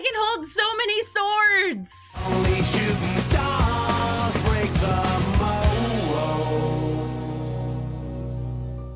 I can hold so many swords! Only shooting stars break the mold.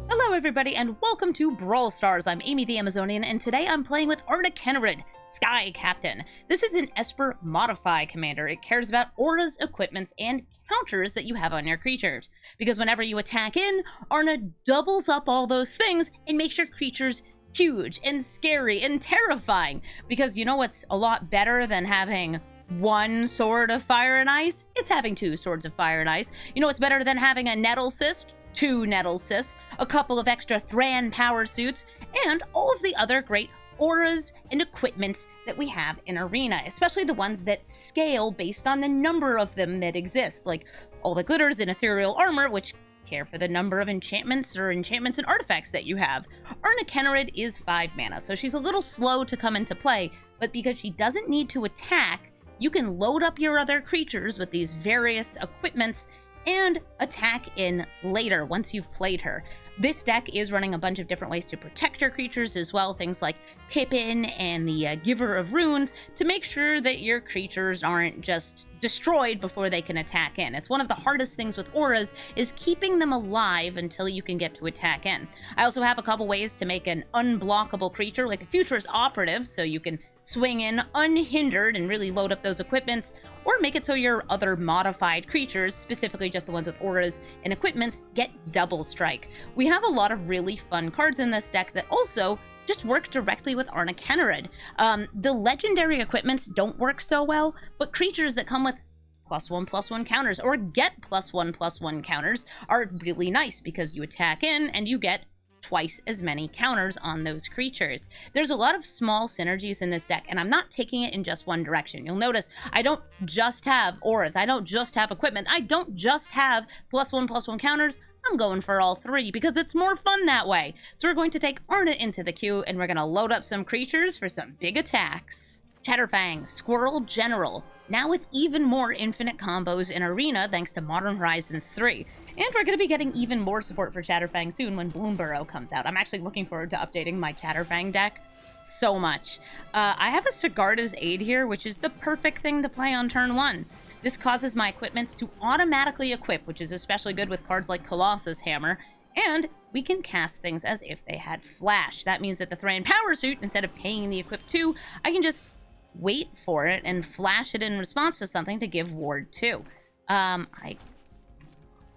Hello everybody and welcome to Brawl Stars. I'm Amy the Amazonian and today I'm playing with Arna Kennerüd, Skycaptain. This is an Esper Modify commander. It cares about auras, equipments, and counters that you have on your creatures. Because whenever you attack in, Arna doubles up all those things and makes your creatures huge and scary and terrifying. Because you know what's a lot better than having one sword of fire and ice? It's having two swords of fire and ice. You know what's better than having a nettle cyst? Two nettle cysts, a couple of extra Thran power suits, and all of the other great auras and equipments that we have in Arena, especially the ones that scale based on the number of them that exist, like all the glitters and ethereal armor, which care for the number of enchantments and artifacts that you have. Arna Kennerüd is 5 mana, so she's a little slow to come into play, but because she doesn't need to attack, you can load up your other creatures with these various equipments and attack in later once you've played her. This deck is running a bunch of different ways to protect your creatures as well, things like Pippin and the Giver of Runes, to make sure that your creatures aren't just destroyed before they can attack in. It's one of the hardest things with auras, is keeping them alive until you can get to attack in. I also have a couple ways to make an unblockable creature, like the Futurist Operative, so you can swing in unhindered and really load up those equipments, or make it so your other modified creatures, specifically just the ones with auras and equipments, get double strike. We have a lot of really fun cards in this deck that also just work directly with Arna Kennerüd. The legendary equipments don't work so well, but creatures that come with +1/+1 counters or get +1/+1 counters are really nice because you attack in and you get twice as many counters on those creatures. There's a lot of small synergies in this deck, and I'm not taking it in just one direction. You'll notice I don't just have auras, I don't just have equipment, I don't just have +1/+1 counters. I'm going for all three because it's more fun that way. So we're going to take Arna into the queue, and we're going to load up some creatures for some big attacks. Chatterfang, Squirrel General, now with even more infinite combos in Arena thanks to Modern Horizons 3. And we're going to be getting even more support for Chatterfang soon when Bloomburrow comes out. I'm actually looking forward to updating my Chatterfang deck so much. I have a Sigarda's Aid here, which is the perfect thing to play on turn 1. This causes my equipments to automatically equip, which is especially good with cards like Colossus Hammer, and we can cast things as if they had flash. That means that the Thran Power Suit, instead of paying the equip 2, I can just wait for it and flash it in response to something to give Ward 2. I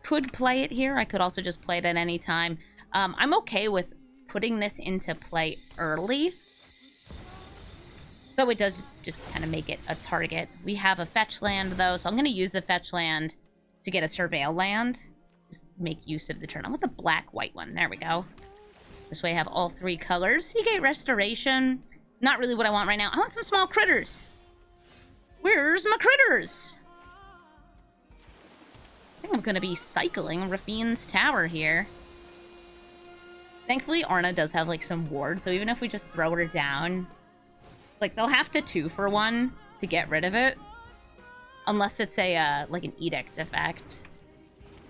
could play it here. I could also just play it at any time. I'm okay with putting this into play early, though it does just kind of make it a target. We have a fetch land, though, so I'm going to use the fetch land to get a surveil land. Just make use of the turn. I want the black-white one. There we go. This way I have all 3 colors. Seagate Restoration. Not really what I want right now. I want some small critters. Where's my critters? I think I'm going to be cycling Rafine's Tower here. Thankfully, Arna does have, like, some ward, so even if we just throw her down, like, they'll have to 2-for-1 to get rid of it. Unless it's a, like, an edict effect.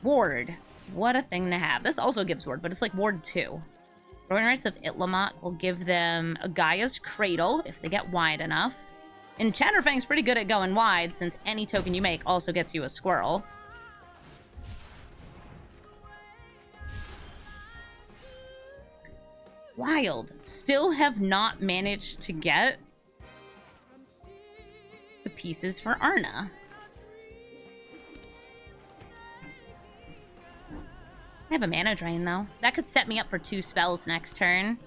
Ward. What a thing to have. This also gives ward, but it's, like, ward 2. Throwing Rites of Itlamot will give them a Gaia's Cradle if they get wide enough. And Chatterfang's pretty good at going wide, since any token you make also gets you a squirrel. Wild. Still have not managed to get the pieces for Arna. I have a mana drain, though. That could set me up for 2 spells next turn.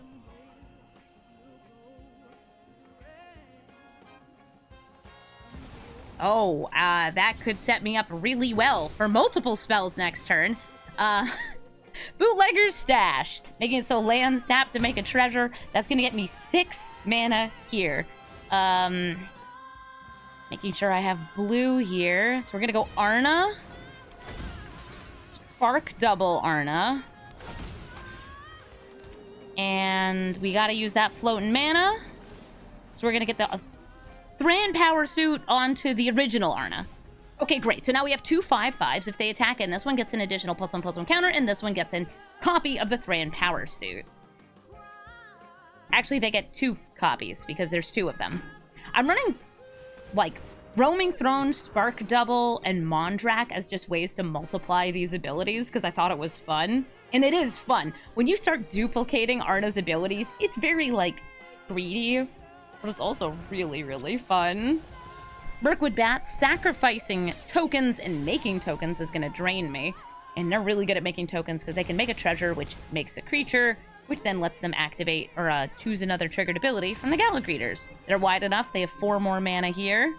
Oh, that could set me up really well for multiple spells next turn. Bootlegger's Stash. Making it so lands tap to make a treasure. That's going to get me 6 mana here. Making sure I have blue here. So we're going to go Arna. Spark double Arna. And we gotta use that floating mana. So we're gonna get the Thran Power Suit onto the original Arna. Okay, great. So now we have 2 5/5s. If they attack in, this one gets an additional +1/+1 counter, and this one gets a copy of the Thran Power Suit. Actually, they get 2 copies, because there's 2 of them. I'm running, like, Roaming Throne, Spark Double, and Mondrak as just ways to multiply these abilities, because I thought it was fun. And it is fun. When you start duplicating Arna's abilities, it's very, like, greedy, but it's also really, really fun. Mirkwood Bat, sacrificing tokens and making tokens is going to drain me. And they're really good at making tokens because they can make a treasure, which makes a creature, which then lets them activate or choose another triggered ability from the Gala Greeters. They're wide enough. They have 4 more mana here.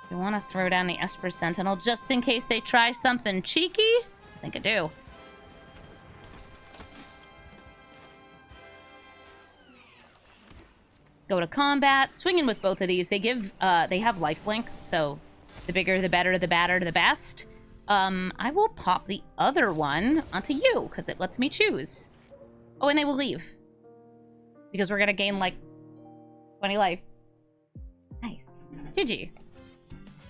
You want to throw down the Esper Sentinel just in case they try something cheeky? I think I do. Go to combat. Swinging with both of these. They have lifelink, so the bigger, the better, the badder, the best. I will pop the other one onto you, because it lets me choose. Oh, and they will leave. Because we're going to gain, like, 20 life. Nice. GG.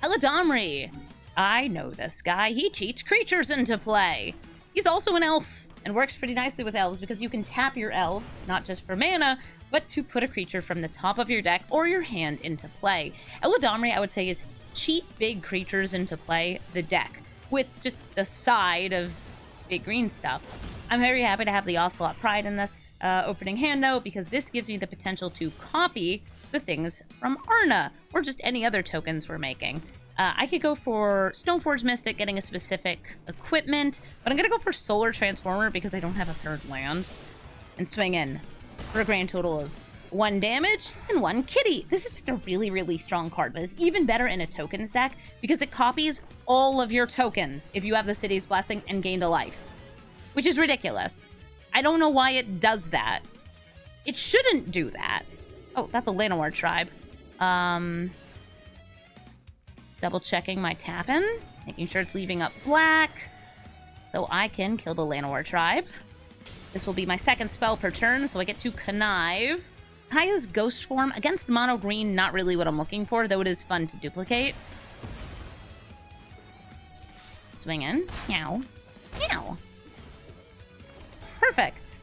Eladamri. I know this guy. He cheats creatures into play. He's also an elf, and works pretty nicely with elves, because you can tap your elves, not just for mana, but to put a creature from the top of your deck or your hand into play. Eladamri, I would say, is cheat big creatures into play the deck, with just the side of big green stuff. I'm very happy to have the Ocelot Pride in this opening hand, though, because this gives me the potential to copy the things from Arna, or just any other tokens we're making. I could go for Stoneforge Mystic, getting a specific equipment, but I'm going to go for Solar Transformer because I don't have a third land, and swing in for a grand total of 1 damage and 1 kitty. This is just a really, really strong card, but it's even better in a tokens deck because it copies all of your tokens if you have the City's Blessing and gained a life, which is ridiculous. I don't know why it does that. It shouldn't do that. Oh, that's a Llanowar tribe. Double checking my tappin', making sure it's leaving up black, so I can kill the Llanowar tribe. This will be my second spell per turn, so I get to connive. Kaya's Ghost Form against mono green, not really what I'm looking for, though it is fun to duplicate. Swing in. Meow. Meow. Perfect.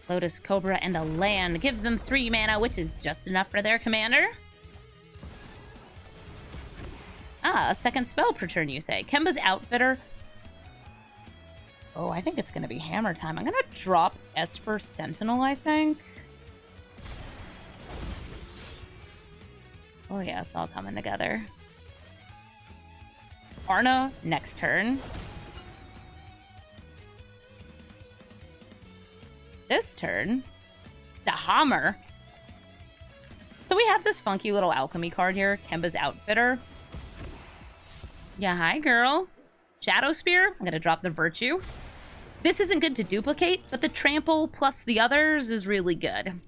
Lotus Cobra and a land gives them 3 mana, which is just enough for their commander. Ah, a second spell per turn, you say. Kemba's Outfitter. Oh, I think it's going to be hammer time. I'm going to drop Esper Sentinel, I think. Oh yeah, it's all coming together. Arna, next turn. This turn, the Hammer. So we have this funky little alchemy card here, Kemba's Outfitter. Yeah, hi, girl. Shadow Spear, I'm going to drop the Virtue. This isn't good to duplicate, but the Trample plus the others is really good.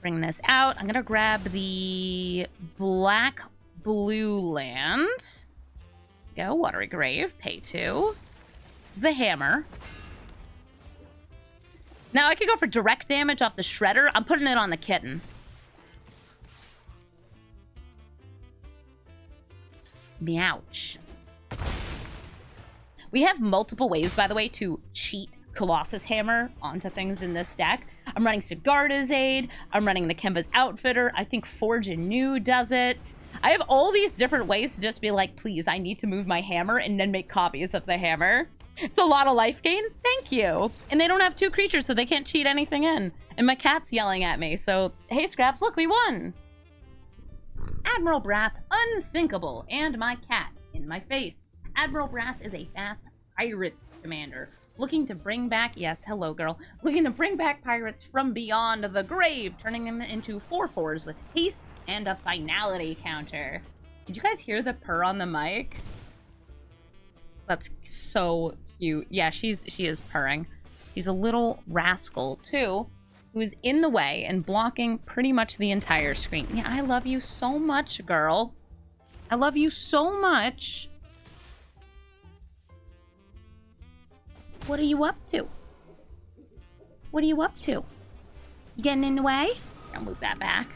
Bring this out. I'm going to grab the black-blue land. Go, Watery Grave, pay 2. The Hammer. Now, I could go for direct damage off the Shredder. I'm putting it on the Kitten. Meouch. We have multiple ways, by the way, to cheat Colossus Hammer onto things in this deck. I'm running Sigarda's Aid. I'm running the Kemba's Outfitter. I think Forge Anew does it. I have all these different ways to just be like, please, I need to move my hammer and then make copies of the hammer. It's a lot of life gain. Thank you. And they don't have 2 creatures, so they can't cheat anything in. And my cat's yelling at me, so hey, Scraps, look, we won. Admiral Brass, unsinkable, and my cat in my face. Admiral Brass is a fast pirates commander, looking to bring back, yes, hello girl, looking to bring back pirates from beyond the grave, turning them into 4/4s with haste and a finality counter. Did you guys hear the purr on the mic? That's so cute. Yeah, she is purring. She's a little rascal too, who's in the way and blocking pretty much the entire screen. Yeah, I love you so much, girl. I love you so much. What are you up to? What are you up to? You getting in the way? I'll move that back.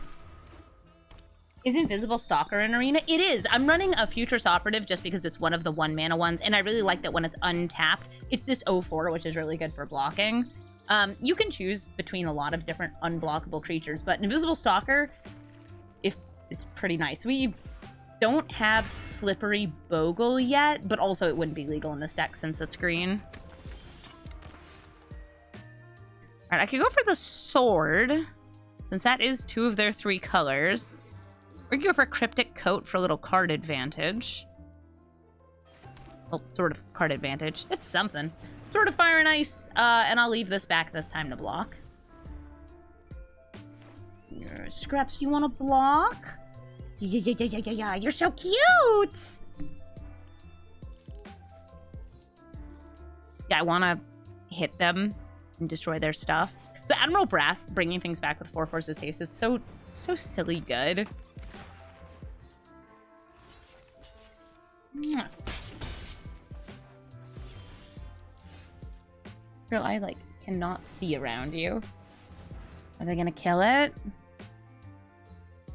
Is Invisible Stalker in Arena? It is. I'm running a Futures Operative just because it's one of the 1-mana ones, and I really like that when it's untapped, it's this 0/4, which is really good for blocking. You can choose between a lot of different unblockable creatures, but Invisible Stalker, is pretty nice. We don't have Slippery Bogle yet, but also it wouldn't be legal in this deck since it's green. Alright, I could go for the sword, since that is 2 of their 3 colors. We can go for Cryptic Coat for a little card advantage. Well, sort of card advantage. It's something. Sort of Fire and Ice, and I'll leave this back this time to block. Scraps, you want to block? Yeah, you're so cute! Yeah, I want to hit them and destroy their stuff. So Admiral Brass bringing things back with 4 Forces Haste is so silly good. Girl, I, like, cannot see around you. Are they gonna kill it?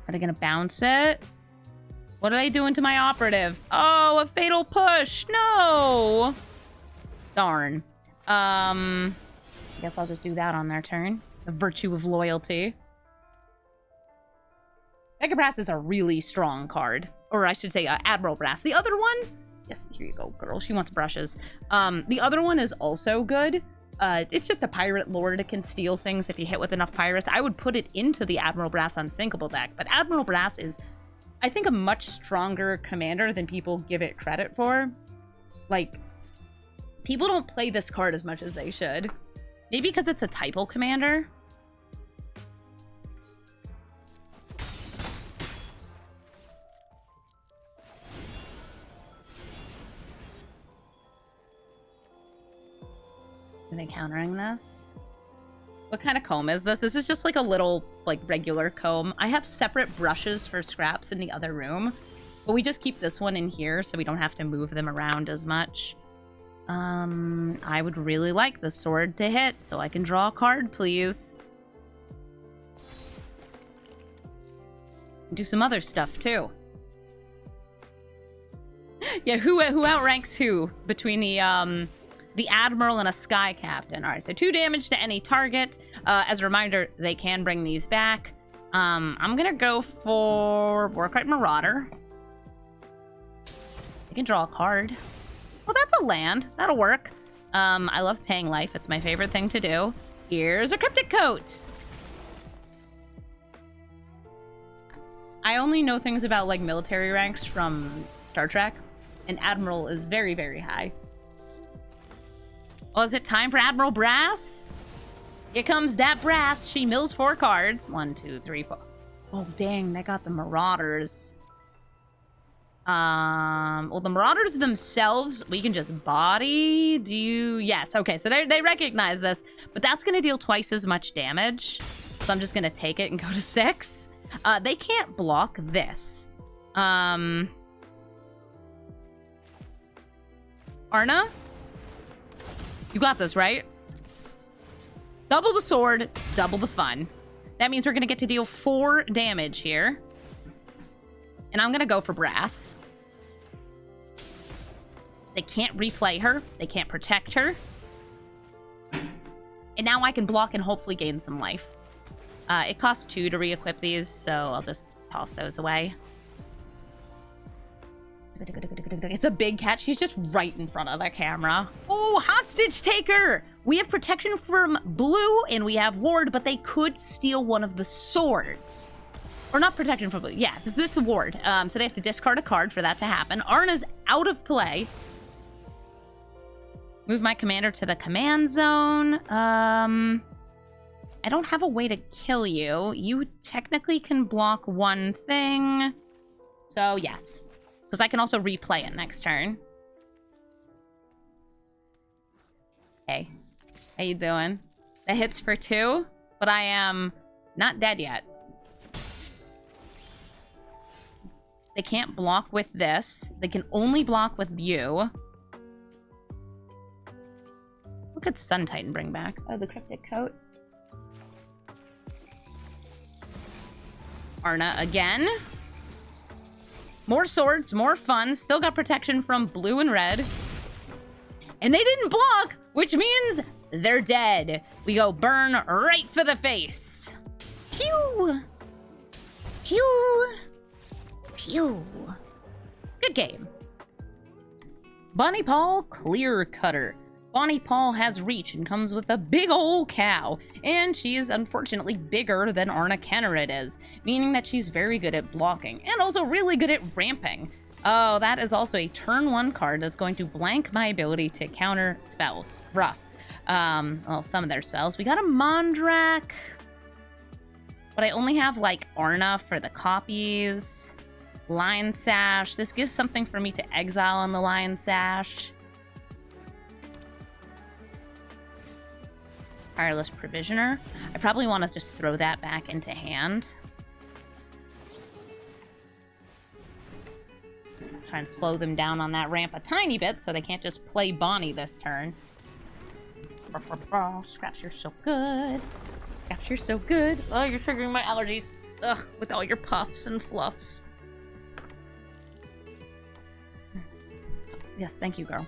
Are they gonna bounce it? What are they doing to my operative? Oh, a fatal push! No! Darn. I guess I'll just do that on their turn. The virtue of loyalty. Mega Brass is a really strong card. Or I should say Admiral Brass. The other one... Yes, here you go, girl. She wants brushes. The other one is also good. It's just a Pirate Lord. It can steal things if you hit with enough pirates. I would put it into the Admiral Brass Unsinkable deck. But Admiral Brass is, I think, a much stronger commander than people give it credit for. Like, people don't play this card as much as they should. Maybe because it's a typal commander. Are they countering this? What kind of comb is this? This is just like a little, like, regular comb. I have separate brushes for scraps in the other room, but we just keep this one in here so we don't have to move them around as much. I would really like the sword to hit so I can draw a card, please. Do some other stuff, too. Yeah, who outranks who between the Admiral and a Skycaptain. Alright, so 2 damage to any target. As a reminder, they can bring these back. I'm gonna go for Warkite Marauder. I can draw a card. Well, that's a land. That'll work. I love paying life. It's my favorite thing to do. Here's a Cryptic Coat. I only know things about, like, military ranks from Star Trek, and Admiral is very, very high. Well, is it time for Admiral Brass? Here comes that Brass. She mills 4 cards. 1, 2, 3, 4. Oh, dang, they got the Marauders. Well, the Marauders themselves, we can just body. Yes, okay, so they recognize this, but that's going to deal twice as much damage. So I'm just going to take it and go to 6. They can't block this. Arna? You got this, right? Double the sword, double the fun. That means we're going to get to deal 4 damage here. And I'm going to go for Brass. They can't replay her. They can't protect her. And now I can block and hopefully gain some life. It costs 2 to re-equip these, so I'll just toss those away. It's a big cat. She's just right in front of the camera. Oh, Hostage Taker! We have protection from blue, and we have ward, but they could steal one of the swords. Or not protection from blue. Yeah, this is a ward. So they have to discard a card for that to happen. Arna's out of play. Move my commander to the command zone. I don't have a way to kill you. You technically can block one thing. So, yes. Because I can also replay it next turn. Hey. How you doing? That hits for 2, but I am not dead yet. They can't block with this. They can only block with you. What could Sun Titan bring back? Oh, the Cryptic Coat. Arna again. More swords, more fun. Still got protection from blue and red. And they didn't block, which means they're dead. We go burn right for the face. Pew! Pew! Pew! Good game. Bonnie Paul Clear Cutter. Bonnie Paul has reach and comes with a big ol' cow, and she is unfortunately bigger than Arna Kennerüd is, meaning that she's very good at blocking, and also really good at ramping. Oh, that is also a turn 1 card that's going to blank my ability to counter spells. Rough. Well, some of their spells. We got a Mondrak, but I only have, like, Arna for the copies. Lion Sash. This gives something for me to exile on the Lion Sash. Tireless Provisioner. I probably want to just throw that back into hand. Try and slow them down on that ramp a tiny bit so they can't just play Bonnie this turn. Scraps, you're so good. Scraps, you're so good. Oh, you're triggering my allergies. Ugh, with all your puffs and fluffs. Yes, thank you, girl.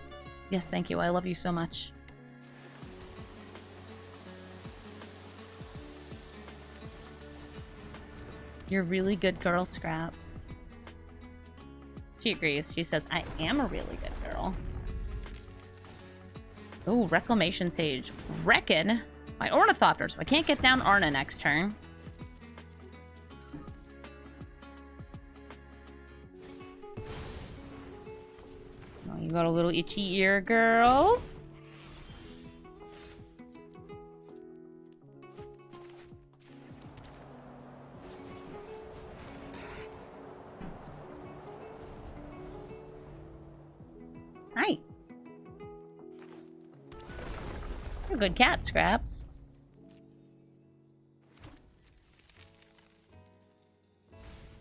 Yes, thank you. I love you so much. You're a really good girl, Scraps. She agrees. She says, I am a really good girl. Oh, Reclamation Sage. Reckon my Ornithopter, so I can't get down Arna next turn. Oh, you got a little itchy ear, girl. Hi. You're a good cat, Scraps.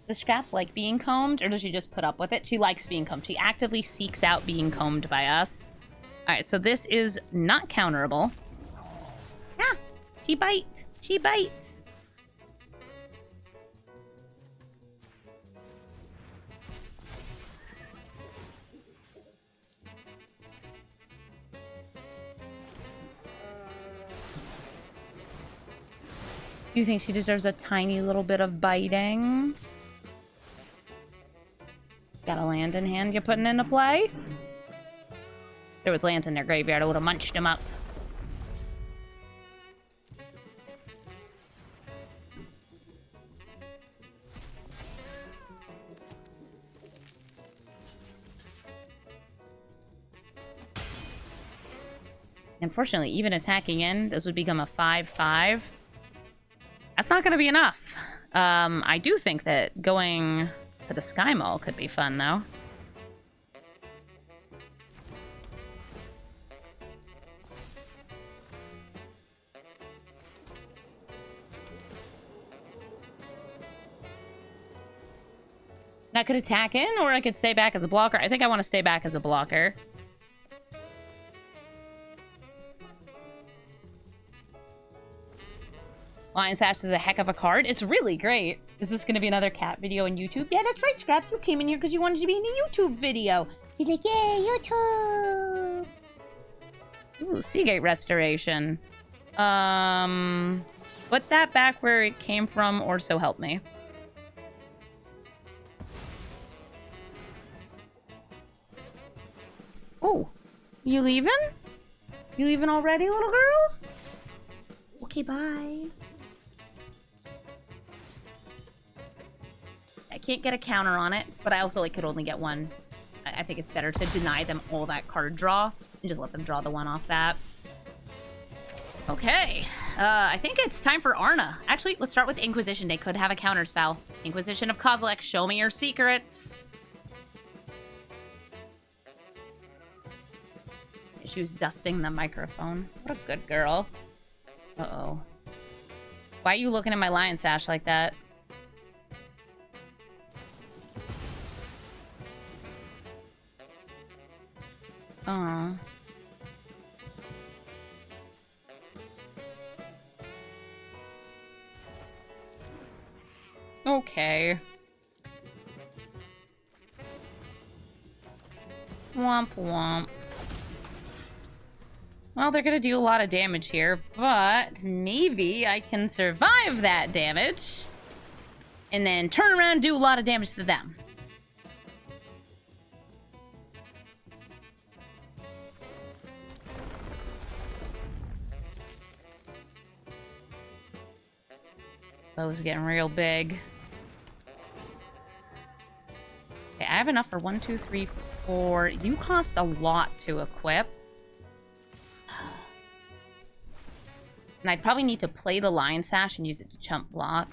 Does Scraps like being combed, or does she just put up with it? She likes being combed. She actively seeks out being combed by us. Alright, so this is not counterable. Ah! She bite! She bite! Do you think she deserves a tiny little bit of biting? Got a land in hand you're putting into play? If there was lands in their graveyard, I would have munched them up. Unfortunately, even attacking in, this would become a 5/5. That's not going to be enough. I do think that going to the Sky Mall could be fun, though. I could attack in, or I could stay back as a blocker. I think I want to stay back as a blocker. Lion Sash is a heck of a card. It's really great. Is this going to be another cat video on YouTube? Yeah, that's right, Scraps. You came in here because you wanted to be in a YouTube video. He's like, yay, YouTube. Ooh, Seagate Restoration. Put that back where it came from, or so help me. Oh, you leaving? You leaving already, little girl? Okay, bye. I can't get a counter on it, but I also could only get one. I think it's better to deny them all that card draw and just let them draw the one off that. Okay, I think it's time for Arna. Actually, let's start with Inquisition. They could have a counter spell. Inquisition of Kozilek, show me your secrets. She was dusting the microphone. What a good girl. Uh-oh. Why are you looking at my Lion Sash like that? Aww. Okay. Womp womp. Well, they're gonna do a lot of damage here, but maybe I can survive that damage and then turn around and do a lot of damage to them. Bow's getting real big. Okay, I have enough for 1, 2, 3, 4. You cost a lot to equip. And I'd probably need to play the Lion Sash and use it to chump block.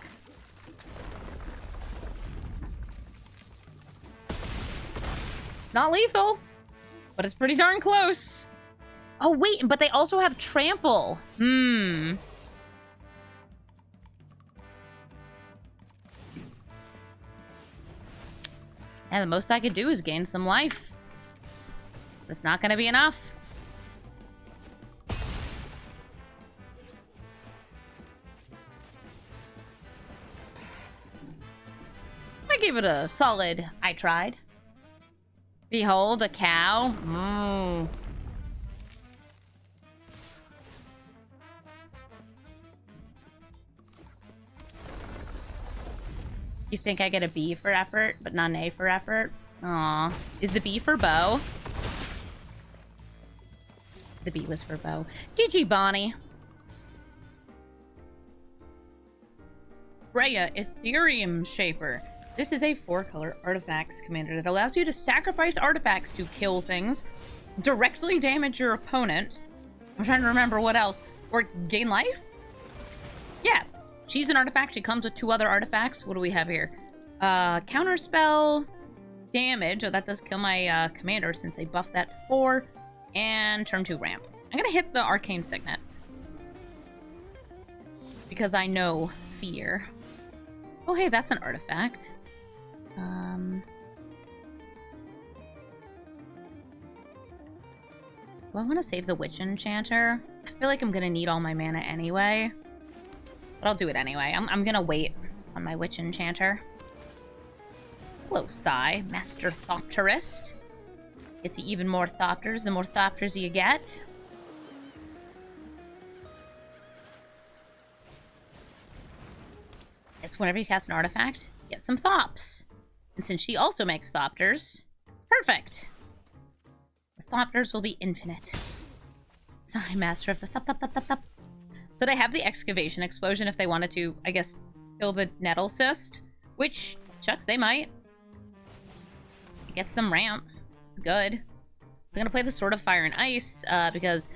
Not lethal, but it's pretty darn close. Oh, wait, but they also have trample. Yeah, the most I could do is gain some life. It's not going to be enough. I gave it a solid I tried. Behold, a cow. You think I get a B for effort, but not an A for effort? Aw. Is the B for bow? The B was for bow. GG, Bonnie. Freya, Ethereum Shaper. This is a 4-color artifacts commander that allows you to sacrifice artifacts to kill things, directly damage your opponent. I'm trying to remember what else. Or gain life? Yeah. She's an artifact. She comes with 2 other artifacts. What do we have here? Counterspell, damage. Oh, that does kill my commander since they buffed that to 4. And turn 2 ramp. I'm gonna hit the Arcane Signet. Because I know fear. Oh, hey, that's an artifact. Do I want to save the Witch Enchanter? I feel like I'm gonna need all my mana anyway. But I'll do it anyway. I'm gonna wait on my Witch Enchanter. Hello, Psy. Master Thopterist. Gets you even more Thopters the more Thopters you get. It's whenever you cast an artifact, get some Thops. And since she also makes Thopters, perfect. The Thopters will be infinite. Psy, Master of the Thop. So they have the Excavation Explosion if they wanted to, I guess, kill the Nettle Cyst. Which, shucks, they might. It gets them ramp. Good. I'm gonna play the Sword of Fire and Ice, because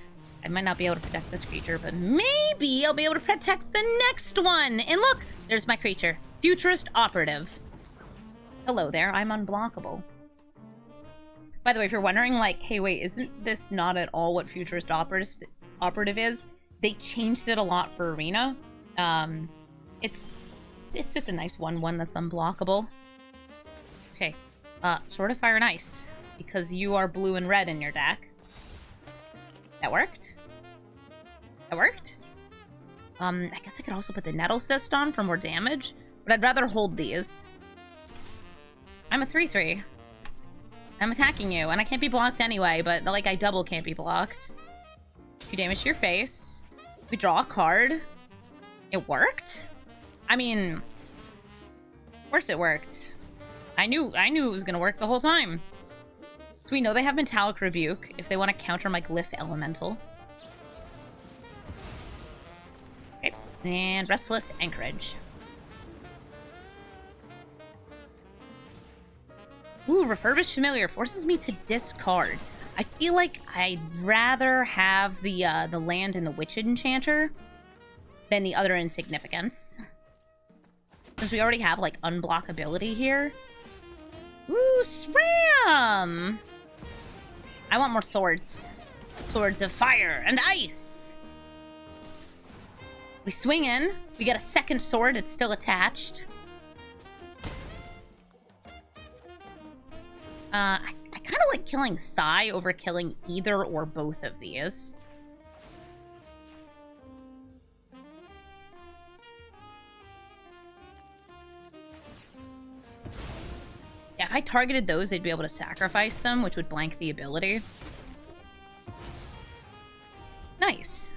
I might not be able to protect this creature, but maybe I'll be able to protect the next one! And look! There's my creature. Futurist Operative. Hello there, I'm unblockable. By the way, if you're wondering, like, hey, wait, isn't this not at all what Futurist Operative is? They changed it a lot for Arena. It's just a nice 1/1 that's unblockable. Okay, Sword of Fire and Ice. Because you are blue and red in your deck. That worked? That worked? I guess I could also put the Nettle Cyst on for more damage, but I'd rather hold these. I'm a 3/3. I'm attacking you, and I can't be blocked anyway, but, like, I double can't be blocked. 2 damage to your face. We draw a card. It worked? I mean, of course it worked. I knew it was gonna work the whole time. So we know they have Metallic Rebuke if they want to counter my Glyph Elemental. Okay, and Restless Anchorage. Ooh, Refurbished Familiar forces me to discard. I feel like I'd rather have the land and the Witch Enchanter than the other insignificance. Since we already have, like, unblockability here. Ooh, Sram! I want more swords. Swords of fire and ice! We swing in. We get a second sword. It's still attached. I kind of like killing Psy over killing either or both of these. Yeah, if I targeted those, they'd be able to sacrifice them, which would blank the ability. Nice.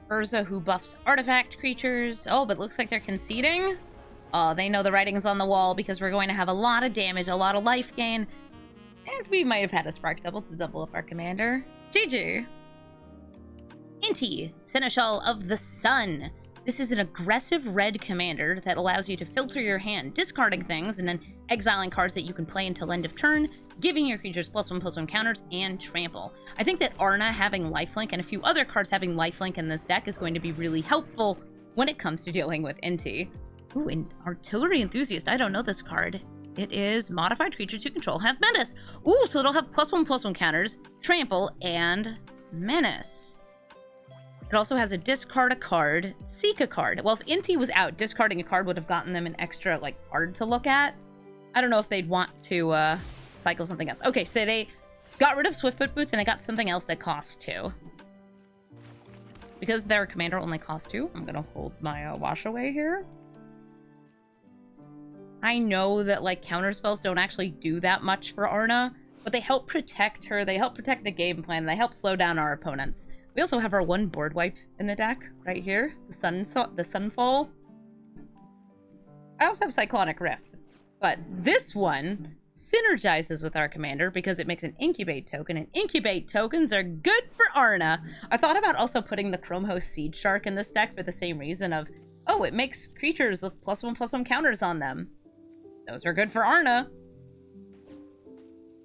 Urza, who buffs artifact creatures. Oh, but looks like they're conceding. Oh, they know the writing's on the wall because we're going to have a lot of damage, a lot of life gain. And we might have had a Spark Double to double up our commander. GG. Inti, Seneschal of the Sun. This is an aggressive red commander that allows you to filter your hand, discarding things and then exiling cards that you can play until end of turn, giving your creatures +1/+1 counters and trample. I think that Arna having lifelink and a few other cards having lifelink in this deck is going to be really helpful when it comes to dealing with Inti. Ooh, and Artillery Enthusiast. I don't know this card. It is modified creatures you control have menace. Ooh, so it'll have +1/+1 counters, trample, and menace. It also has a discard a card, seek a card. Well, if Inti was out, discarding a card would have gotten them an extra, like, card to look at. I don't know if they'd want to cycle something else. Okay, so they got rid of Swiftfoot Boots and they got something else that costs 2. Because their commander only costs 2, I'm gonna hold my wash away here. I know that, like, counterspells don't actually do that much for Arna, but they help protect her, they help protect the game plan, they help slow down our opponents. We also have our one board wipe in the deck, right here. The Sunfall. I also have Cyclonic Rift, but this one synergizes with our commander because it makes an Incubate token, and Incubate tokens are good for Arna. I thought about also putting the Chrome Host Seed Shark in this deck for the same reason of, oh, it makes creatures with +1/+1 counters on them. Those are good for Arna.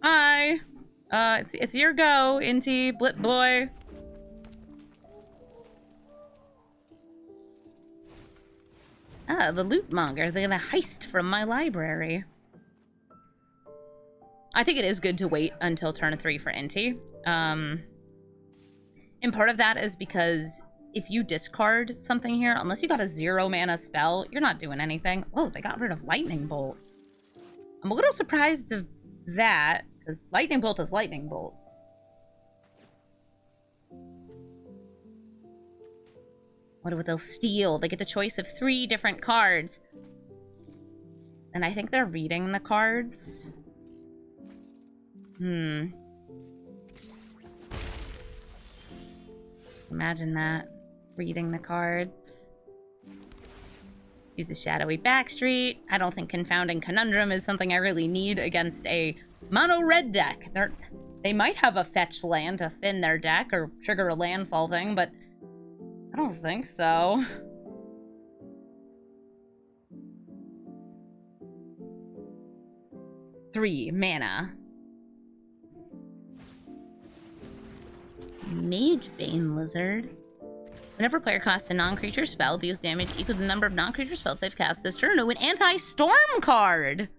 Hi. It's your go, Inti, Blip Boy. Ah, the Loot Monger. They're gonna heist from my library. I think it is good to wait until turn 3 for Inti. And part of that is because if you discard something here, unless you got a 0 mana spell, you're not doing anything. Whoa, they got rid of Lightning Bolt. I'm a little surprised of that, because Lightning Bolt is Lightning Bolt. What would they'll steal? They get the choice of 3 different cards. And I think they're reading the cards. Imagine that. Reading the cards. Use the Shadowy Backstreet. I don't think Confounding Conundrum is something I really need against a mono-red deck. They might have a fetch land to thin their deck or trigger a landfall thing, but I don't think so. Three mana. Magebane Lizard. Whenever a player casts a non-creature spell, deals damage equal to the number of non-creature spells they've cast this turn. Oh, an anti-storm card!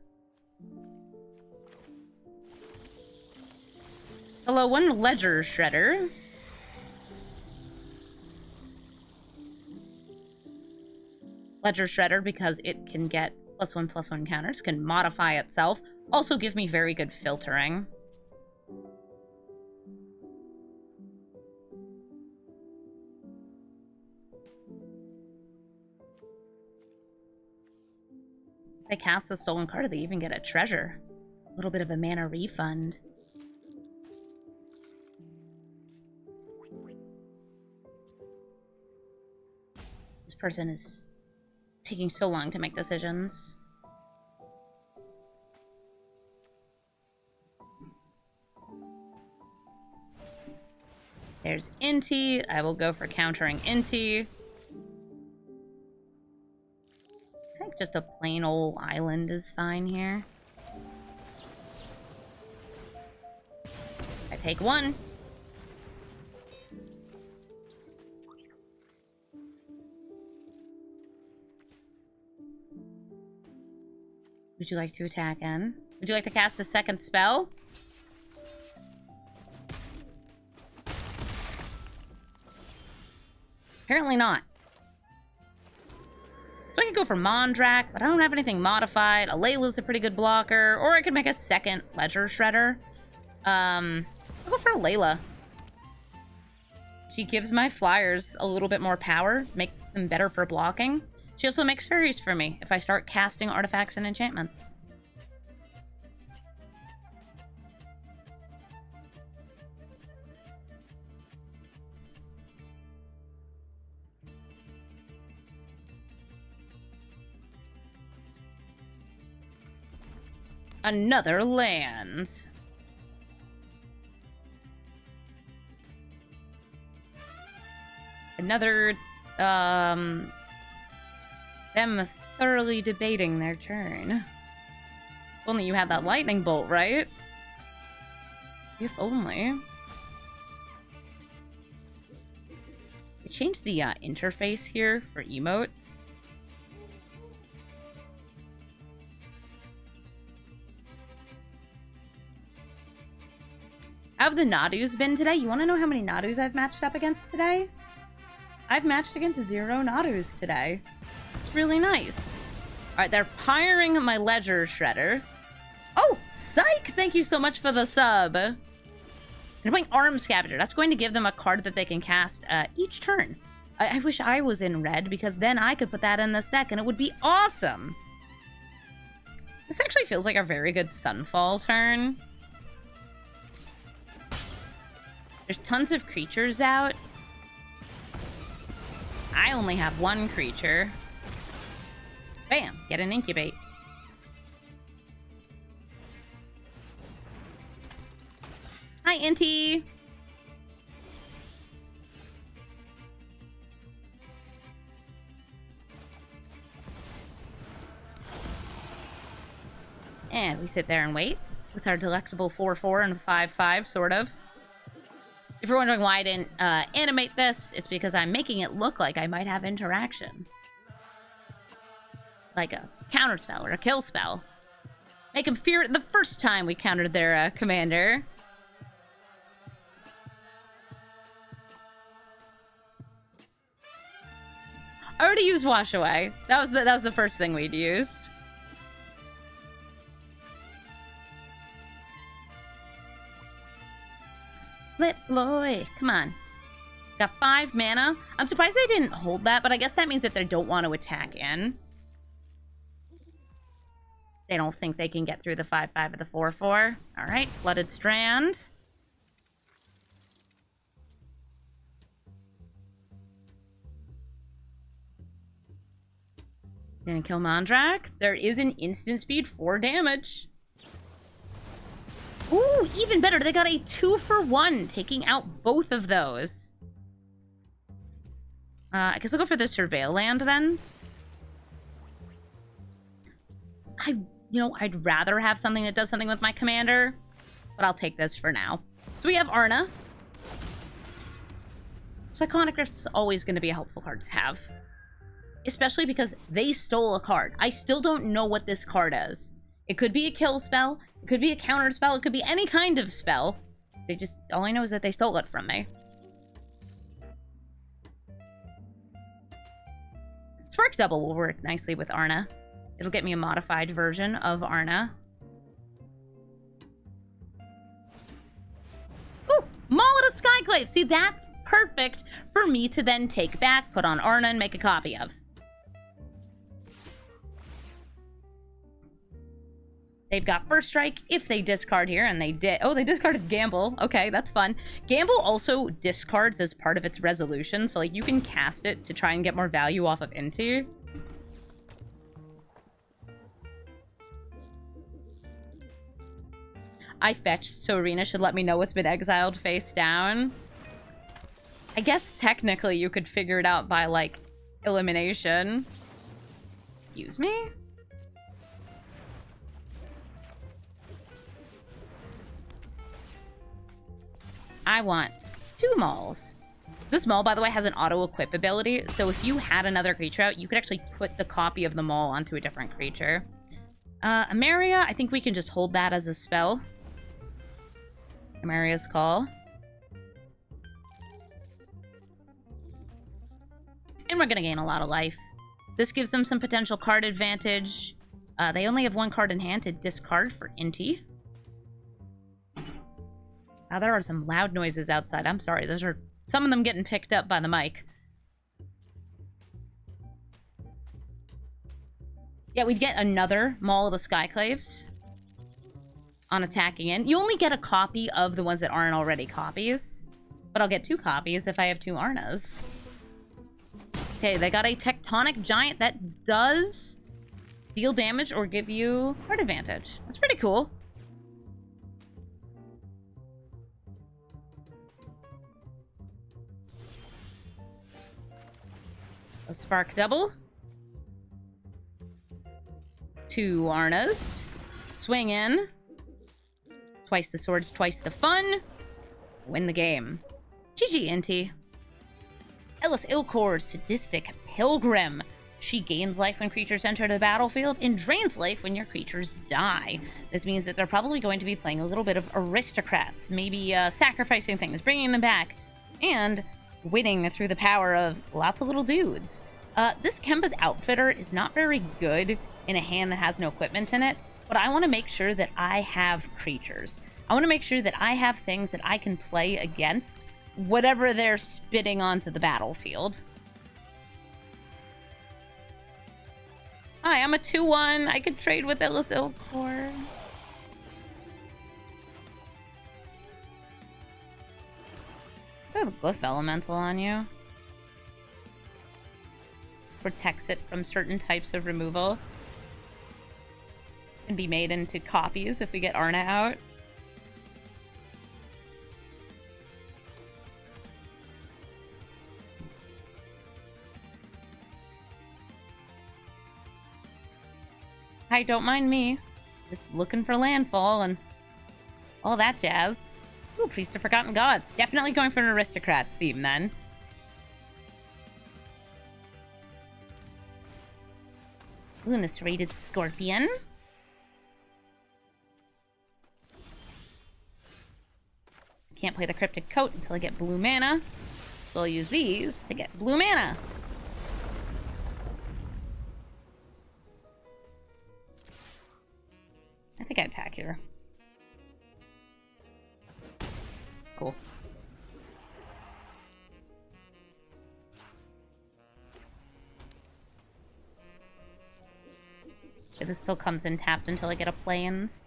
Hello, one Ledger Shredder. Ledger Shredder, because it can get +1/+1 counters, can modify itself. Also give me very good filtering. If they cast a stolen card, they even get a treasure. A little bit of a mana refund. This person is taking so long to make decisions. There's Inti. I will go for countering Inti. I think just a plain old island is fine here. I take one. Would you like to attack in? Would you like to cast a second spell? Apparently not. So I could go for Mondrak, but I don't have anything modified. Alayla's a pretty good blocker, or I could make a second Ledger Shredder. I'll go for Alayla. She gives my flyers a little bit more power, makes them better for blocking. She also makes fairies for me if I start casting artifacts and enchantments. Another land. Another, them thoroughly debating their turn. If only you had that lightning bolt, right? If only. They changed the interface here for emotes. How have the Nadus been today? You want to know how many Nadus I've matched up against today? I've matched against 0 Nadus today. It's really nice. Alright, they're firing my Ledger Shredder. Oh, Psych! Thank you so much for the sub. They're playing Arm Scavenger. That's going to give them a card that they can cast each turn. I wish I was in red, because then I could put that in this deck, and it would be awesome. This actually feels like a very good Sunfall turn. There's tons of creatures out. I only have 1 creature. Bam! Get an incubate. Hi, Inti! And we sit there and wait with our delectable 4/4 and 5/5, sort of. If you're wondering why I didn't animate this, it's because I'm making it look like I might have interaction. Like a counter spell or a kill spell. Make them fear it the first time we countered their commander. I already used Wash Away. That was the first thing we'd used. Flip Loy, come on. Got 5 mana. I'm surprised they didn't hold that, but I guess that means that they don't want to attack in. They don't think they can get through the 5/5 of the 4/4. Alright, Flooded Strand. Gonna kill Mondrak. There is an instant speed 4 damage. Ooh, even better. They got a 2-for-1, taking out both of those. I guess I'll go for the Surveil land then. I'd rather have something that does something with my commander, but I'll take this for now. So we have Arna. Psychonic Rift's always going to be a helpful card to have. Especially because they stole a card. I still don't know what this card is. It could be a kill spell, it could be a counter spell, it could be any kind of spell. All I know is that they stole it from me. Spark Double will work nicely with Arna. It'll get me a modified version of Arna. Ooh! Maul at a Skycaptain! See, that's perfect for me to then take back, put on Arna, and make a copy of. They've got First Strike if they discard here, and they did. Oh, they discarded Gamble. Okay, that's fun. Gamble also discards as part of its resolution, so like you can cast it to try and get more value off of Inti. I fetched, so Arena should let me know what's been exiled face down. I guess technically you could figure it out by, like, elimination. Excuse me? I want 2 Mauls. This Maul, by the way, has an auto-equip ability, so if you had another creature out, you could actually put the copy of the Maul onto a different creature. Amaria, I think we can just hold that as a spell. Amaria's Call. And we're gonna gain a lot of life. This gives them some potential card advantage. They only have 1 card in hand to discard for Inti. Now, there are some loud noises outside. I'm sorry. Those are some of them getting picked up by the mic. Yeah, we'd get another Maul of the Skyclaves on attacking in. You only get a copy of the ones that aren't already copies, but I'll get 2 copies if I have 2 Arnas. Okay, they got a Tectonic Giant that does deal damage or give you card advantage. That's pretty cool. A Spark Double. 2 Arnas. Swing in. Twice the swords, twice the fun. Win the game. GG, Inti. Ellis Ilkor's Sadistic Pilgrim. She gains life when creatures enter the battlefield and drains life when your creatures die. This means that they're probably going to be playing a little bit of aristocrats, maybe sacrificing things, bringing them back, and winning through the power of lots of little dudes. This Kemba's Outfitter is not very good in a hand that has no equipment in it, but I want to make sure that I have creatures. I want to make sure that I have things that I can play against whatever they're spitting onto the battlefield. Hi, I'm a 2/1. I could trade with Ellis Ilkor. I have a Glyph Elemental on you. Protects it from certain types of removal. Can be made into copies if we get Arna out. Hi, don't mind me. Just looking for landfall and all that jazz. Ooh, Priest of Forgotten Gods. Definitely going for an aristocrats theme then. Ooh, and this rated Scorpion. Can't play the Cryptic Coat until I get blue mana. So I'll use these to get blue mana. I think I attack here. Cool. Okay, this still comes in tapped until I get a Plains.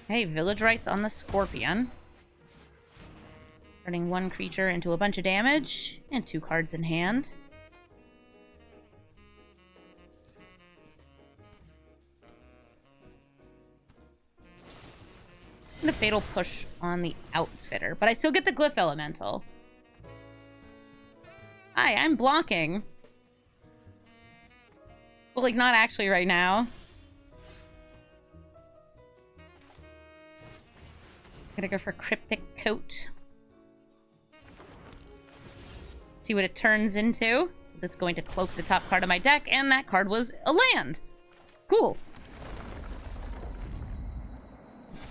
Hey, Village Rites on the Scorpion. Turning 1 creature into a bunch of damage, and 2 cards in hand. And a Fatal Push on the Outfitter, but I still get the Glyph Elemental. Hi, I'm blocking. Well, like, not actually right now. Gonna go for Cryptic Coat. See what it turns into. It's going to cloak the top card of my deck, and that card was a land. Cool.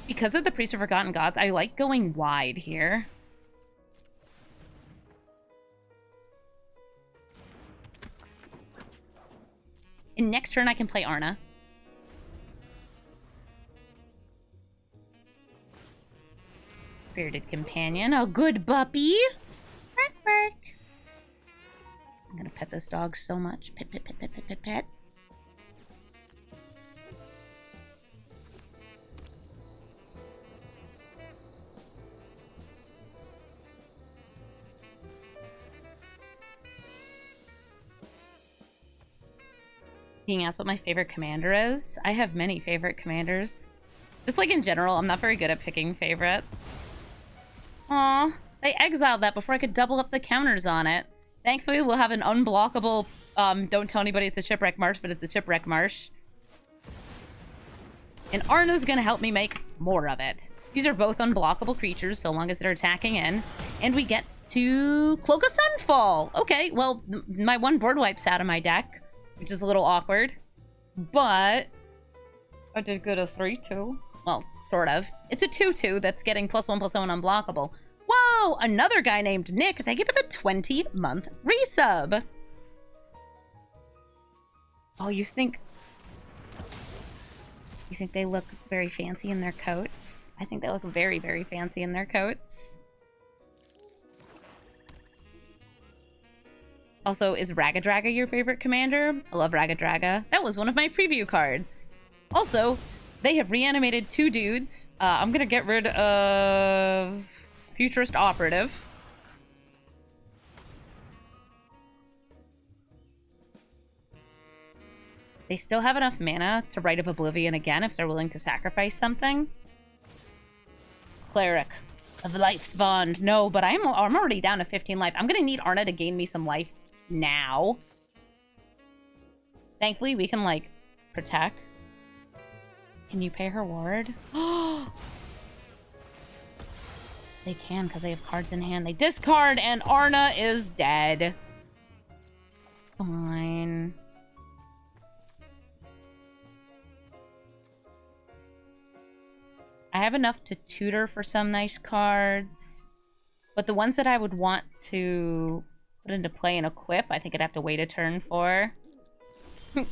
Because of the Priest of Forgotten Gods, I like going wide here. And next turn I can play Arna. Spirited Companion. Oh, good puppy. Bark, bark. I'm gonna pet this dog so much. Pet, pet, pet, pet, pet, pet, pet. Being asked what my favorite commander is. I have many favorite commanders. Just like in general, I'm not very good at picking favorites. Aw, they exiled that before I could double up the counters on it. Thankfully, we'll have an unblockable, don't tell anybody it's a Shipwreck Marsh, but it's a Shipwreck Marsh. And Arna's gonna help me make more of it. These are both unblockable creatures, so long as they're attacking in. And we get to Cloak of Sunfall. Okay, well, my 1 board wipes out of my deck, which is a little awkward. But I did go to 3/2. Well, sort of. It's a 2/2 that's getting +1/+1 unblockable. Whoa! Another guy named Nick. They give it the 20-month resub. Oh, you think they look very fancy in their coats? I think they look very, very fancy in their coats. Also, is Ragadraga your favorite commander? I love Ragadraga. That was one of my preview cards. Also, they have reanimated 2 dudes. I'm gonna get rid of Futurist Operative. They still have enough mana to Rite of Oblivion again if they're willing to sacrifice something. Cleric of Life's Bond. No, but I'm already down to 15 life. I'm gonna need Arna to gain me some life now. Thankfully, we can, like, protect. Can you pay her ward? They can, because they have cards in hand. They discard, and Arna is dead. Fine. I have enough to tutor for some nice cards. But the ones that I would want to put into play and equip, I think I'd have to wait a turn for.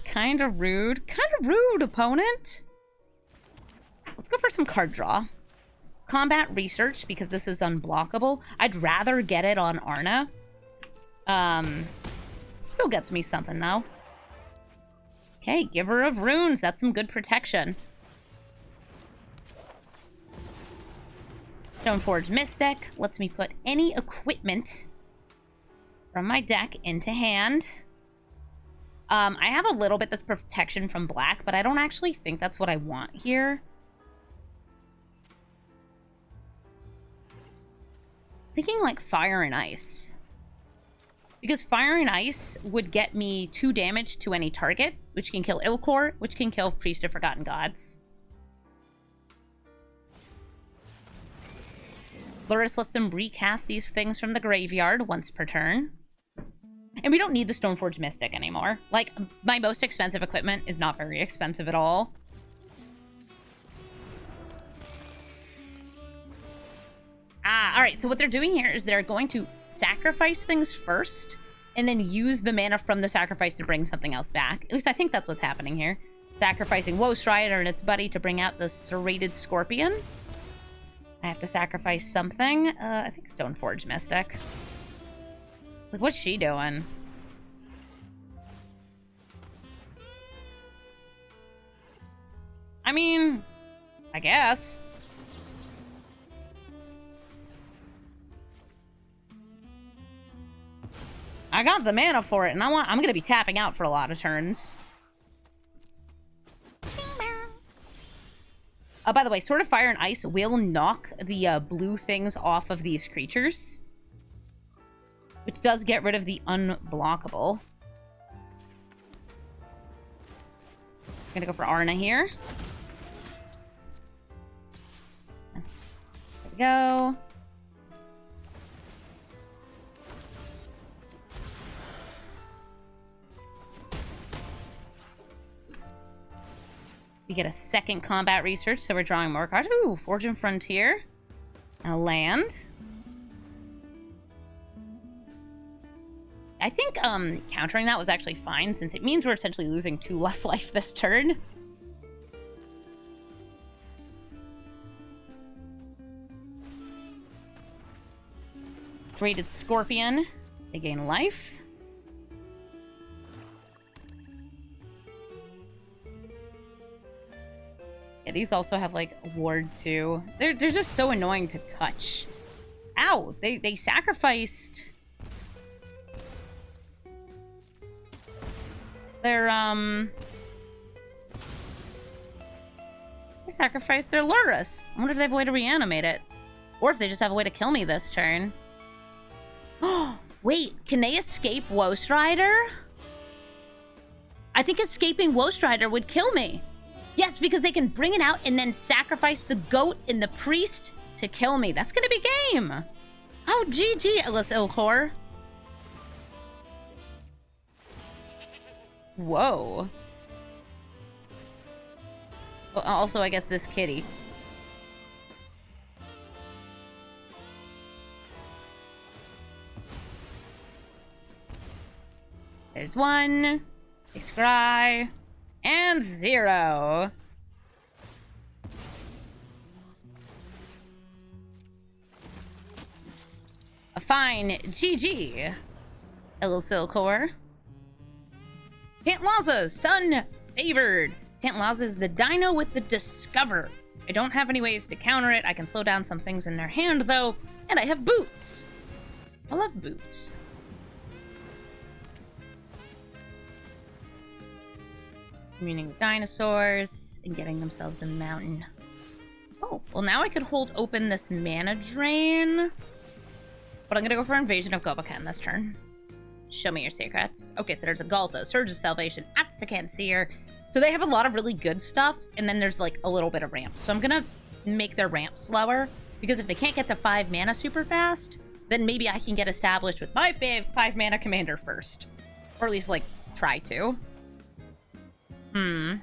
Kinda rude. Kinda rude, opponent! Let's go for some card draw. Combat Research, because this is unblockable. I'd rather get it on Arna. Still gets me something, though. Okay, Giver of Runes. That's some good protection. Stoneforge Mystic lets me put any equipment from my deck into hand. I have a little bit that's protection from black, but I don't actually think that's what I want here. Thinking like Fire and Ice. Because Fire and Ice would get me 2 damage to any target, which can kill Ilkor, which can kill Priest of Forgotten Gods. Luris lets them recast these things from the graveyard once per turn. And we don't need the Stoneforge Mystic anymore. Like, my most expensive equipment is not very expensive at all. Alright, so what they're doing here is they're going to sacrifice things first, and then use the mana from the sacrifice to bring something else back. At least I think that's what's happening here. Sacrificing Woestrider and its buddy to bring out the Serrated Scorpion. I have to sacrifice something. I think Stoneforge Mystic. Like, what's she doing? I mean, I guess. I got the mana for it, and I'm gonna be tapping out for a lot of turns. By the way, Sword of Fire and Ice will knock the blue things off of these creatures, which does get rid of the unblockable. I'm gonna go for Arna here. There we go. We get a second Combat Research, so we're drawing more cards. Ooh, Fortune Frontier. A land. I think countering that was actually fine, since it means we're essentially losing 2 less life this turn. Serrated Scorpion. They gain life. Yeah, these also have, like, a ward, too. They're just so annoying to touch. Ow! They sacrificed... They sacrificed their Luris. I wonder if they have a way to reanimate it. Or if they just have a way to kill me this turn. Oh, wait, can they escape Woestrider? I think escaping Woestrider would kill me. Yes, because they can bring it out and then sacrifice the goat and the priest to kill me. That's gonna be game. Oh, GG, Ellis Ilkor. Whoa. Also, I guess this kitty. There's 1. A scry. And 0. A fine GG. Silcor. Pantlaza, Sun Favored. Pantlaza is the dino with the Discover. I don't have any ways to counter it. I can slow down some things in their hand, though. And I have Boots. I love Boots. Communing with dinosaurs and getting themselves in the mountain. Oh, well now I could hold open this mana drain. But I'm gonna go for Invasion of Gobokan this turn. Show me your secrets. Okay, so there's a Galta, Surge of Salvation, Aztecan Seer. So they have a lot of really good stuff, and then there's like a little bit of ramp. So I'm gonna make their ramp slower, because if they can't get to 5 mana super fast, then maybe I can get established with my 5 mana commander first. Or at least like try to. I'm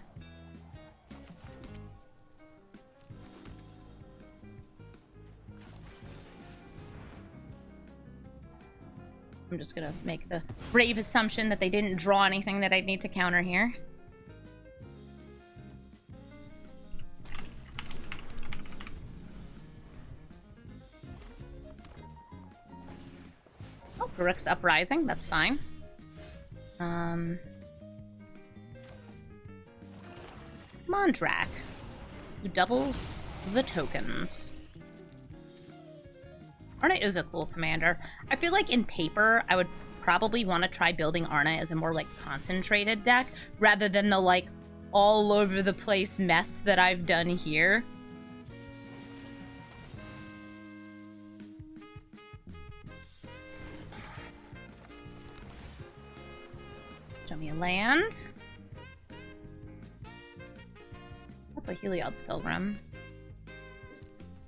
just gonna make the brave assumption that they didn't draw anything that I'd need to counter here. Oh, Garruk's Uprising, that's fine. Mondrak, who doubles the tokens. Arna is a cool commander. I feel like in paper, I would probably want to try building Arna as a more, like, concentrated deck, rather than the, like, all over the place mess that I've done here. Show me a land. That's a Heliod's Pilgrim.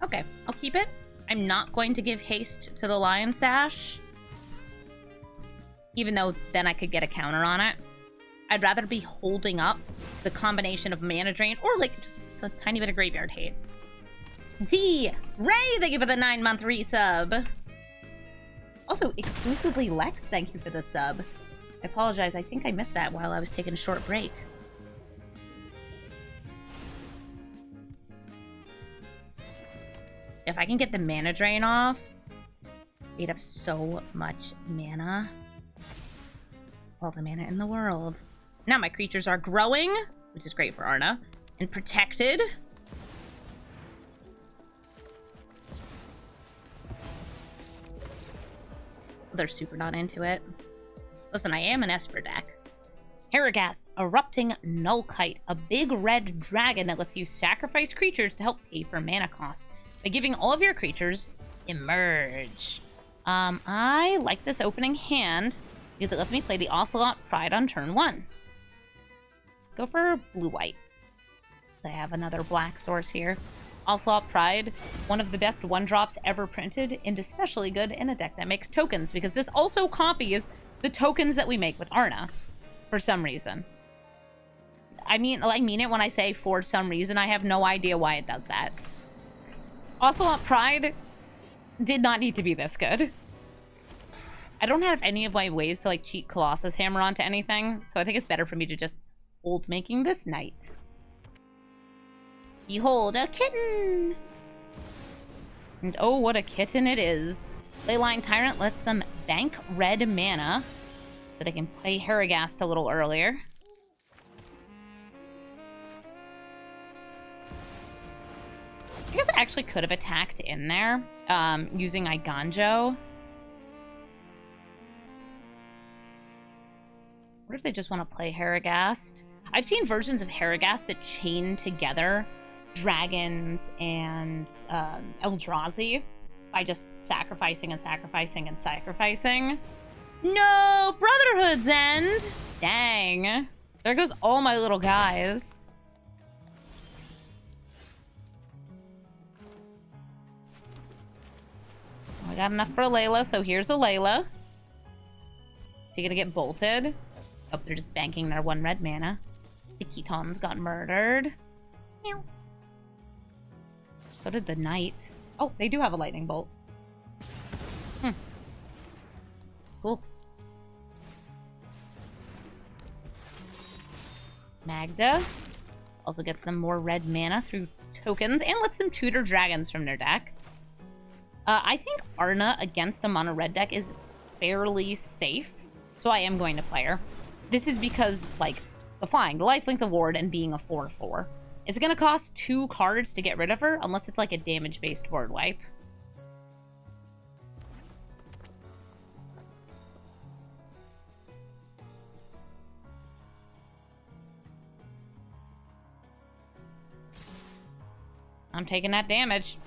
Okay, I'll keep it. I'm not going to give haste to the Lion Sash, even though then I could get a counter on it. I'd rather be holding up the combination of mana drain or like just a tiny bit of graveyard hate. D. Ray, thank you for the 9-month resub. Also, exclusively Lex, thank you for the sub. I apologize, I think I missed that while I was taking a short break. If I can get the mana drain off, we'd have so much mana. All the mana in the world. Now my creatures are growing, which is great for Arna, and protected. They're super not into it. Listen, I am an Esper deck. Harrogast, Erupting Nullkite, a big red dragon that lets you sacrifice creatures to help pay for mana costs. By giving all of your creatures Emerge. I like this opening hand because it lets me play the Ocelot Pride on turn 1. Go for blue-white. I have another black source here. Ocelot Pride, one of the best 1-drops ever printed, and especially good in a deck that makes tokens, because this also copies the tokens that we make with Arna, for some reason. I mean it when I say for some reason. I have no idea why it does that. Ocelot Pride did not need to be this good. I don't have any of my ways to, like, cheat Colossus Hammer onto anything, so I think it's better for me to just hold making this night. Behold, a kitten! And oh, what a kitten it is. Leyline Tyrant lets them bank red mana, so they can play Harrogast a little earlier. I guess I actually could have attacked in there, using Iganjo. What if they just want to play Harrogast? I've seen versions of Harrogast that chain together dragons and Eldrazi by just sacrificing and sacrificing and sacrificing. No! Brotherhood's End! Dang. There goes all my little guys. I got enough for a Layla, so here's a Layla. Is he gonna get bolted? Oh, they're just banking their 1 red mana. The Ketons got murdered. Meow. So did the Knight. Oh, they do have a lightning bolt. Cool. Magda also gets them more red mana through tokens and lets them tutor dragons from their deck. I think Arna against a mono red deck is fairly safe. So I am going to play her. This is because, like, the flying, the lifelink, the ward, and being a 4/4. It's going to cost 2 cards to get rid of her, unless it's like a damage-based board wipe. I'm taking that damage.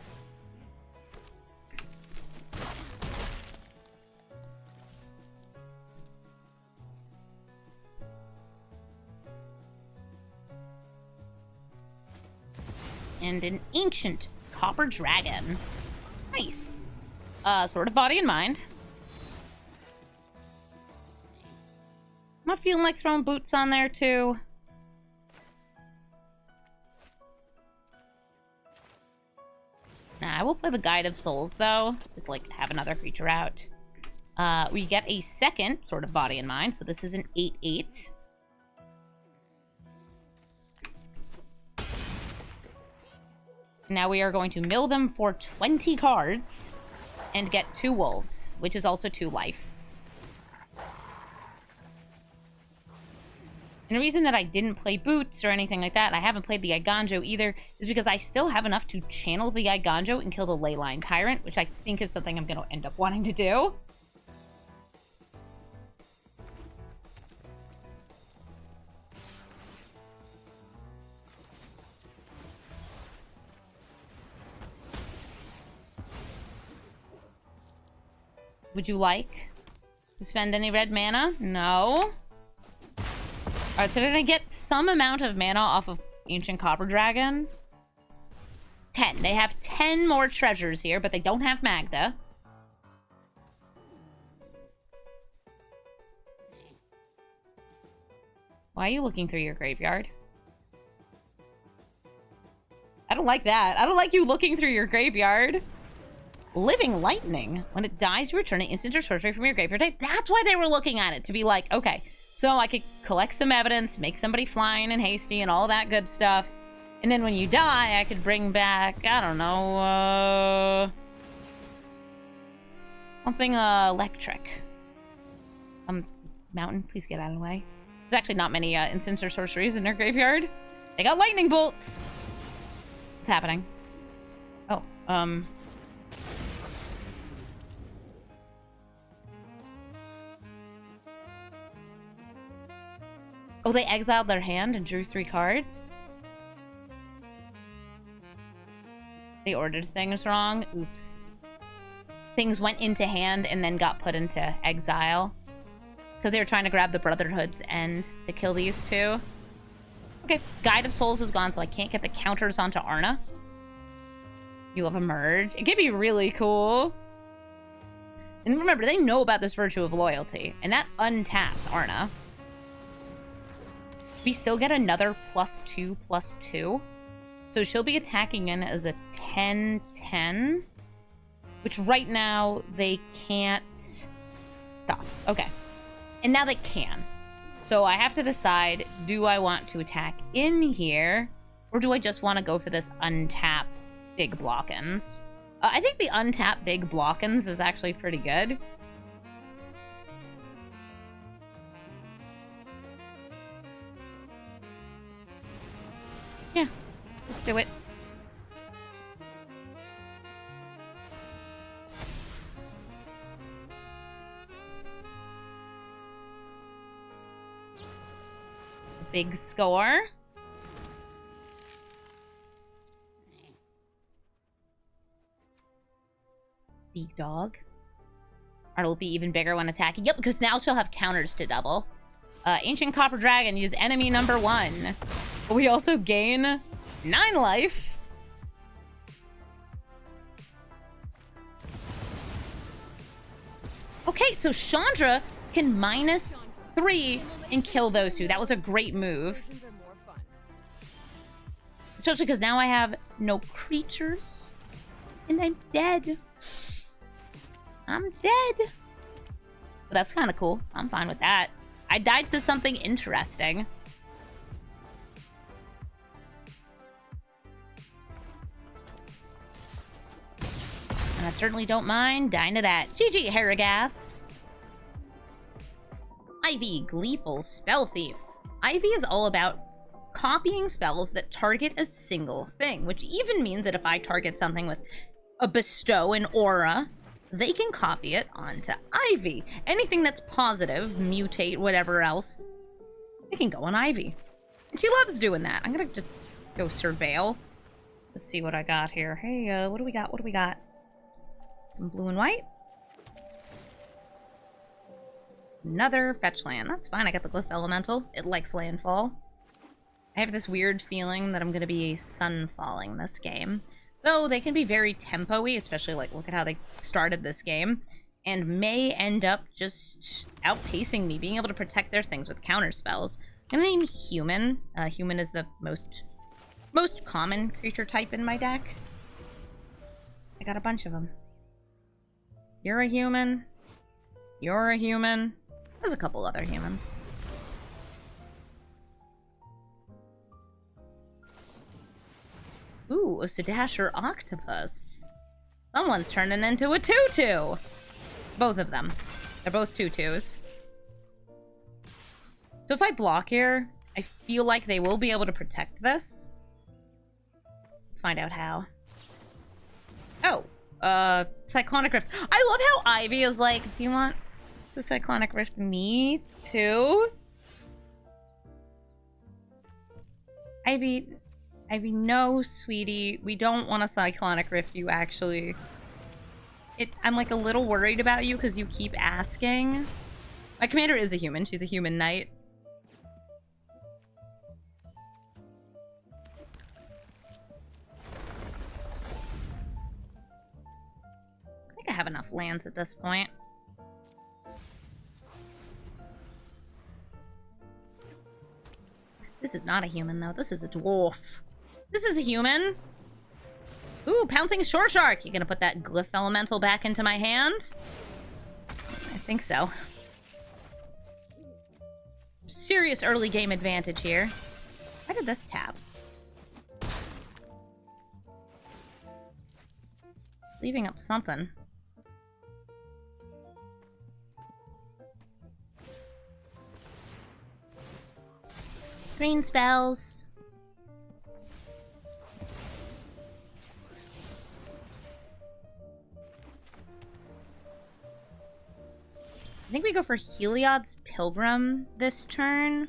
And an ancient copper dragon. Nice. Sort of body and mind. I'm not feeling like throwing boots on there too. Nah, I will play the Guide of Souls though. Just like have another creature out. We get a second sort of body and mind, so this is an 8/8. Now we are going to mill them for 20 cards and get 2 wolves, which is also 2 life. And the reason that I didn't play boots or anything like that, I haven't played the Iganjo either, is because I still have enough to channel the Iganjo and kill the Leyline Tyrant, which I think is something I'm going to end up wanting to do. Would you like to spend any red mana? No. Alright, so did I get some amount of mana off of Ancient Copper Dragon? 10. They have 10 more treasures here, but they don't have Magda. Why are you looking through your graveyard? I don't like that. I don't like you looking through your graveyard. Living Lightning. When it dies, you return an instant or sorcery from your graveyard. That's why they were looking at it, to be like, okay, so I could collect some evidence, make somebody flying and hasty and all that good stuff. And then when you die, I could bring back, I don't know, something electric. Mountain, please get out of the way. There's actually not many instants or sorceries in their graveyard. They got lightning bolts. What's happening? Oh, oh, they exiled their hand and drew 3 cards? They ordered things wrong? Oops. Things went into hand and then got put into exile. Because they were trying to grab the Brotherhood's end to kill these 2. Okay, Guide of Souls is gone, so I can't get the counters onto Arna. You have a merge. It could be really cool. And remember, they know about this Virtue of Loyalty, and that untaps Arna. We still get another +2/+2. So she'll be attacking in as a 10/10. Which right now they can't stop. Okay. And now they can. So I have to decide, do I want to attack in here? Or do I just want to go for this untap big blockins? I think the untap big blockins is actually pretty good. Yeah, let's do it. Big score. Big dog. Arna will be even bigger when attacking. Yep, because now she'll have counters to double. Ancient Copper Dragon, use enemy number 1. But we also gain 9 life. Okay, so Chandra can -3 and kill those 2. That was a great move. Especially because now I have no creatures. And I'm dead. I'm dead. But that's kind of cool. I'm fine with that. I died to something interesting. And I certainly don't mind dying to that. GG, Harrogast. Ivy, Gleeful, Spell Thief. Ivy is all about copying spells that target a single thing, which even means that if I target something with a Bestow, an Aura, they can copy it onto Ivy. Anything that's positive, Mutate, whatever else, they can go on Ivy. And she loves doing that. I'm gonna just go Surveil. Let's see what I got here. Hey, what do we got? What do we got? Some blue and white. Another fetch land. That's fine. I got the Glyph Elemental. It likes landfall. I have this weird feeling that I'm going to be sunfalling this game. Though they can be very tempo-y, especially like look at how they started this game. And may end up just outpacing me, being able to protect their things with counter spells. I'm going to name Human. Human is the most common creature type in my deck. I got a bunch of them. You're a human. You're a human. There's a couple other humans. Ooh, a Sedasher Octopus. Someone's turning into a 2/2. Both of them. They're both 2/2s. So if I block here, I feel like they will be able to protect this. Let's find out how. Oh, Cyclonic Rift. I love how Ivy is like, do you want the Cyclonic Rift me too? Ivy, no, sweetie. We don't want a Cyclonic Rift you, actually. I'm like a little worried about you because you keep asking. My commander is a human. She's a human knight. I think I have enough lands at this point. This is not a human, though. This is a dwarf. This is a human. Ooh, Pouncing Shore Shark. You gonna put that Glyph Elemental back into my hand? I think so. Serious early game advantage here. Why did this tap? Leaving up something. Green spells. I think we go for Heliod's Pilgrim this turn.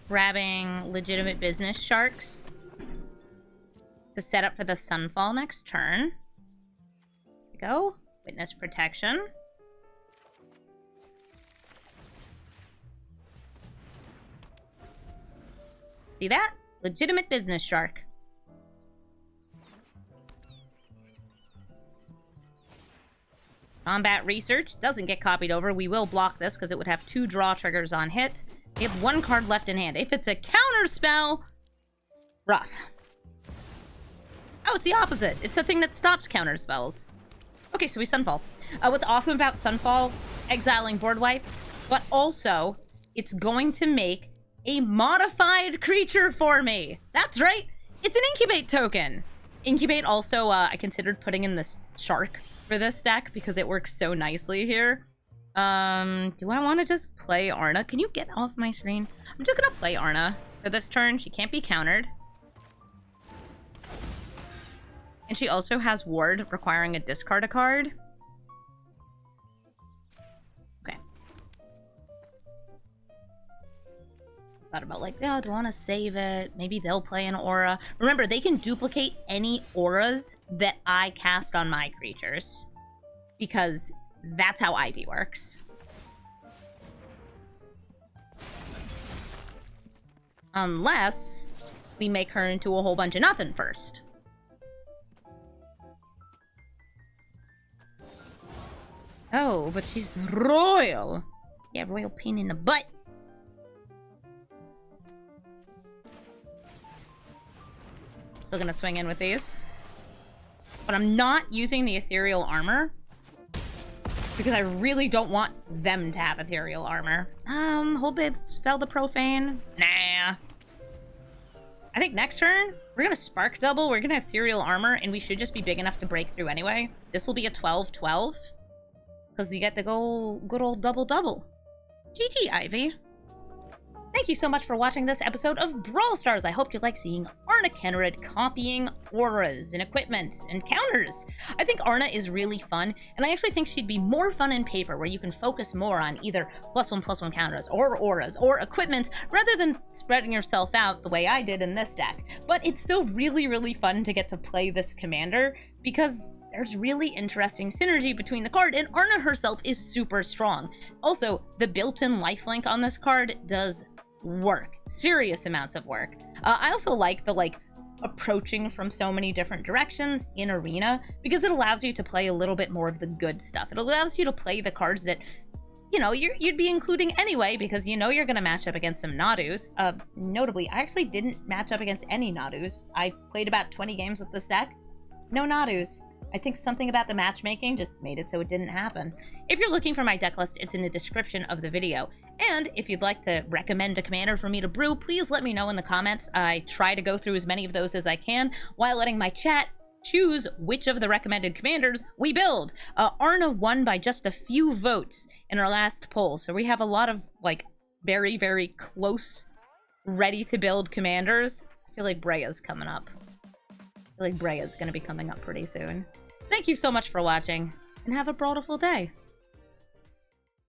Grabbing Legitimate Business Sharks to set up for the Sunfall next turn. There we go. Witness Protection. See that? Legitimate Business Shark. Combat Research doesn't get copied over. We will block this because it would have 2 draw triggers on hit. We have 1 card left in hand. If it's a counter spell, rough. Oh, it's the opposite. It's a thing that stops counter spells. Okay, so we Sunfall. What's awesome about Sunfall, exiling board wipe, but also it's going to make a modified creature for me. That's right. It's an Incubate token. Incubate also, I considered putting in this Shark for this deck because it works so nicely here. Do I want to just play Arna? Can you get off my screen? I'm just gonna play Arna for this turn. She can't be countered. And she also has Ward, requiring a discard a card. Okay. Thought about like, oh, do I want to save it? Maybe they'll play an Aura. Remember, they can duplicate any auras that I cast on my creatures. Because that's how Ivy works. Unless we make her into a whole bunch of nothing first. Oh, but she's royal. Yeah, royal pain in the butt. Still gonna swing in with these. But I'm not using the ethereal armor. Because I really don't want them to have ethereal armor. Hold the spell the profane. Nah. I think next turn, we're going to Spark Double, we're going to Ethereal Armor, and we should just be big enough to break through anyway. This will be a 12-12, because you get the good old double-double. GG, Ivy. Thank you so much for watching this episode of Brawl Stars. I hope you like seeing Arna Kennerüd copying auras and equipment and counters. I think Arna is really fun, and I actually think she'd be more fun in paper, where you can focus more on either +1/+1 counters, or auras, or equipment, rather than spreading yourself out the way I did in this deck. But it's still really, really fun to get to play this commander, because there's really interesting synergy between the card, and Arna herself is super strong. Also, the built-in lifelink on this card does work. Serious amounts of work. I also like the, approaching from so many different directions in Arena, because it allows you to play a little bit more of the good stuff. It allows you to play the cards that, you know, you'd be including anyway, because you know you're going to match up against some Nadus. Notably, I actually didn't match up against any Nadus. I played about 20 games with this deck. No Nadus. I think something about the matchmaking just made it so it didn't happen. If you're looking for my deck list, it's in the description of the video. And if you'd like to recommend a commander for me to brew, please let me know in the comments. I try to go through as many of those as I can, while letting my chat choose which of the recommended commanders we build. Arna won by just a few votes in our last poll, so we have a lot of, very, very close, ready-to-build commanders. I feel like Brea's coming up. I feel like Brea's gonna be coming up pretty soon. Thank you so much for watching, and have a brawlful day.